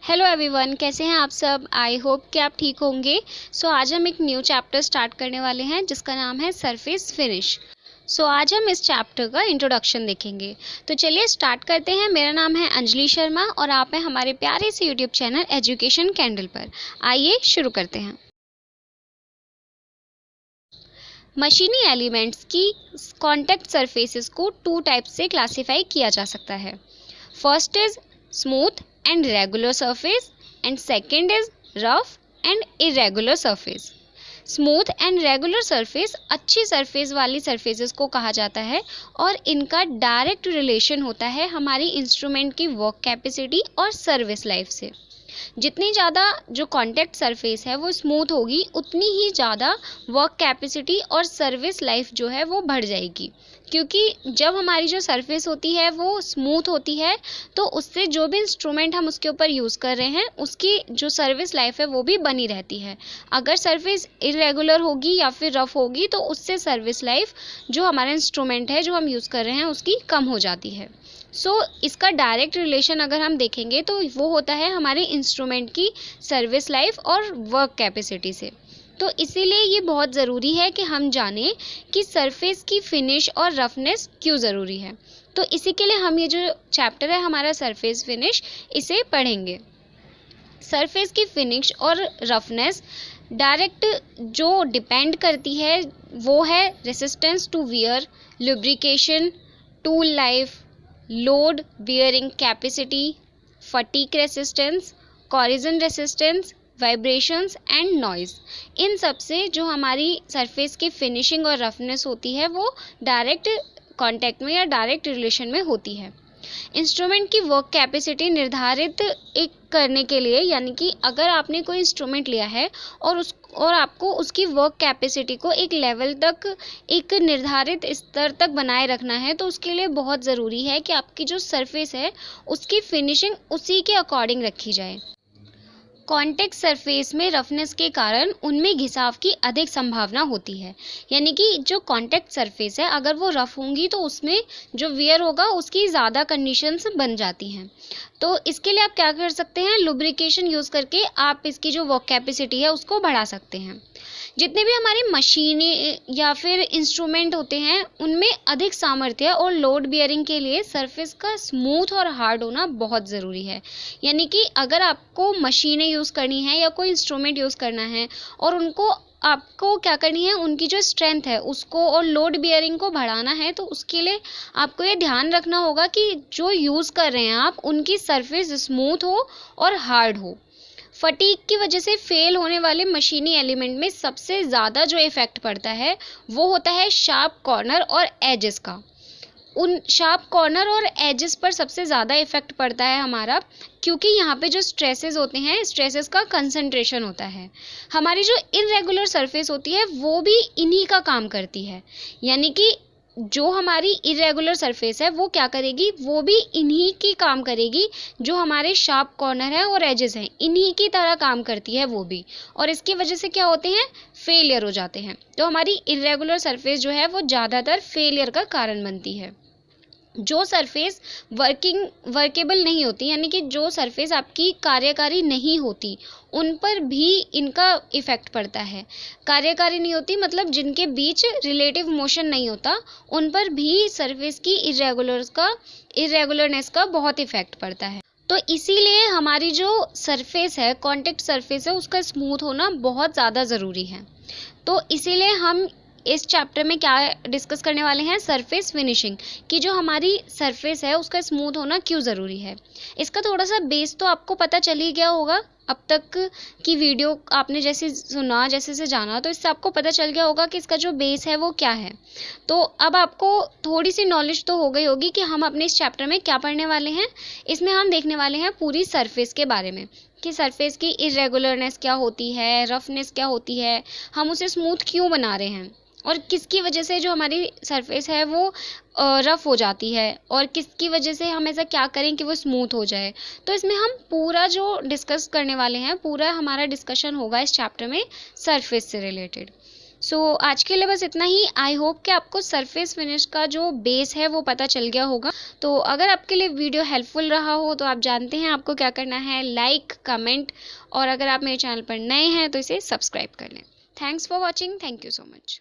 Hello everyone, कैसे हैं आप सब। आई होप कि आप ठीक होंगे। आज हम एक न्यू चैप्टर स्टार्ट करने वाले हैं जिसका नाम है सरफेस फिनिश। आज हम इस चैप्टर का इंट्रोडक्शन देखेंगे। तो चलिए स्टार्ट करते हैं। मेरा नाम है अंजलि शर्मा और आप हैं हमारे प्यारे से यूट्यूब चैनल एजुकेशन कैंडल पर। आइए शुरू करते हैं। मशीनी एलिमेंट्स की कॉन्टैक्ट सरफेसेस को टू टाइप से क्लासीफाई किया जा सकता है। First is smooth and regular surface and second is rough and irregular surface. Smooth and regular surface अच्छी सरफेस वाली सरफेसेस को कहा जाता है और इनका डायरेक्ट रिलेशन होता है हमारी इंस्ट्रूमेंट की वर्क कैपेसिटी और सर्विस लाइफ से। जितनी ज़्यादा जो कॉन्टैक्ट सरफेस है वो स्मूथ होगी उतनी ही ज़्यादा वर्क कैपेसिटी और सर्विस लाइफ जो है वो बढ़ जाएगी, क्योंकि जब हमारी जो सरफेस होती है वो स्मूथ होती है तो उससे जो भी इंस्ट्रूमेंट हम उसके ऊपर यूज़ कर रहे हैं उसकी जो सर्विस लाइफ है वो भी बनी रहती है। अगर सरफेस इरेगुलर होगी या फिर रफ होगी तो उससे सर्विस लाइफ जो हमारा इंस्ट्रूमेंट है जो हम यूज़ कर रहे हैं उसकी कम हो जाती है। इसका डायरेक्ट रिलेशन अगर हम देखेंगे तो वो होता है हमारे इंस्ट्रूमेंट की सर्विस लाइफ और वर्क कैपेसिटी से। तो इसीलिए ये बहुत ज़रूरी है कि हम जानें कि सरफेस की फिनिश और रफनेस क्यों ज़रूरी है। तो इसी के लिए हम ये जो चैप्टर है हमारा सरफेस फिनिश इसे पढ़ेंगे। सरफेस की फिनिश और रफनेस डायरेक्ट जो डिपेंड करती है वो है resistance to wear, lubrication, tool life, load bearing capacity, fatigue resistance, corrosion resistance, vibrations and noise. इन सब से जो हमारी सरफेस की फिनिशिंग और रफनेस होती है वो डायरेक्ट कांटेक्ट में या डायरेक्ट रिलेशन में होती है। इंस्ट्रूमेंट की वर्क कैपेसिटी निर्धारित एक करने के लिए, यानी कि अगर आपने कोई इंस्ट्रूमेंट लिया है और आपको उसकी वर्क कैपेसिटी को एक लेवल तक, एक निर्धारित स्तर तक बनाए रखना है, तो उसके लिए बहुत ज़रूरी है कि आपकी जो सरफेस है उसकी फिनिशिंग उसी के अकॉर्डिंग रखी जाए। कॉन्टैक्ट सरफेस में रफनेस के कारण उनमें घिसाव की अधिक संभावना होती है, यानी कि जो कॉन्टैक्ट सरफेस है अगर वो रफ होंगी तो उसमें जो वियर होगा उसकी ज़्यादा कंडीशंस बन जाती हैं। तो इसके लिए आप क्या कर सकते हैं, लुब्रिकेशन यूज़ करके आप इसकी जो वर्क कैपेसिटी है उसको बढ़ा सकते हैं। जितने भी हमारे मशीनें या फिर इंस्ट्रूमेंट होते हैं उनमें अधिक सामर्थ्य और लोड बियरिंग के लिए सरफेस का स्मूथ और हार्ड होना बहुत ज़रूरी है। यानी कि अगर आपको मशीनें यूज़ करनी है या कोई इंस्ट्रूमेंट यूज़ करना है और उनको आपको क्या करनी है, उनकी जो स्ट्रेंथ है उसको और लोड बियरिंग को बढ़ाना है, तो उसके लिए आपको ये ध्यान रखना होगा कि जो यूज़ कर रहे हैं आप उनकी सरफेस स्मूथ हो और हार्ड हो। फटीग की वजह से फेल होने वाले मशीनी एलिमेंट में सबसे ज़्यादा जो इफ़ेक्ट पड़ता है वो होता है शार्प कॉर्नर और एजेस का। उन शार्प कॉर्नर और एजेस पर सबसे ज़्यादा इफ़ेक्ट पड़ता है हमारा, क्योंकि यहाँ पे जो स्ट्रेसेस होते हैं, स्ट्रेसेस का कंसंट्रेशन होता है। हमारी जो इरेगुलर सरफेस होती है वो भी इन्हीं का काम करती है, यानी कि जो हमारी इरेगुलर सरफेस है वो क्या करेगी, वो भी इन्हीं की काम करेगी। जो हमारे शार्प कॉर्नर है और एजेस हैं इन्हीं की तरह काम करती है वो भी, और इसकी वजह से क्या होते हैं, फेलियर हो जाते हैं। तो हमारी इरेगुलर सरफेस जो है वो ज़्यादातर फेलियर का कारण बनती है। जो सरफेस वर्केबल नहीं होती, यानी कि जो सरफेस आपकी कार्यकारी नहीं होती, उन पर भी इनका इफ़ेक्ट पड़ता है। कार्यकारी नहीं होती मतलब जिनके बीच रिलेटिव मोशन नहीं होता, उन पर भी सरफेस की इरेगुलरनेस का बहुत इफ़ेक्ट पड़ता है। तो इसीलिए हमारी जो सरफेस है, कॉन्टैक्ट सरफेस है, उसका स्मूथ होना बहुत ज़्यादा ज़रूरी है। तो इसीलिए हम इस चैप्टर में क्या डिस्कस करने वाले हैं, सरफेस फिनिशिंग की जो हमारी सरफेस है उसका स्मूथ होना क्यों ज़रूरी है। इसका थोड़ा सा बेस तो आपको पता चल ही गया होगा। अब तक की वीडियो आपने जैसे सुना, जैसे से जाना, तो इससे आपको पता चल गया होगा कि इसका जो बेस है वो क्या है। तो अब आपको थोड़ी सी नॉलेज तो हो गई होगी कि हम अपने इस चैप्टर में क्या पढ़ने वाले हैं। इसमें हम देखने वाले हैं पूरी सरफेस के बारे में कि सरफेस की इरेगुलरनेस क्या होती है, रफनेस क्या होती है, हम उसे स्मूथ क्यों बना रहे हैं और किसकी वजह से जो हमारी सरफेस है वो रफ़ हो जाती है और किसकी वजह से हम ऐसा क्या करें कि वो स्मूथ हो जाए। तो इसमें हम पूरा जो डिस्कस करने वाले हैं, पूरा हमारा डिस्कशन होगा इस चैप्टर में सरफेस से रिलेटेड। सो आज के लिए बस इतना ही। आई होप कि आपको सरफेस फिनिश का जो बेस है वो पता चल गया होगा। तो अगर आपके लिए वीडियो हेल्पफुल रहा हो तो आप जानते हैं आपको क्या करना है, लाइक, कमेंट, और अगर आप मेरे चैनल पर नए हैं तो इसे सब्सक्राइब कर लें। Thanks for watching. Thank you so much.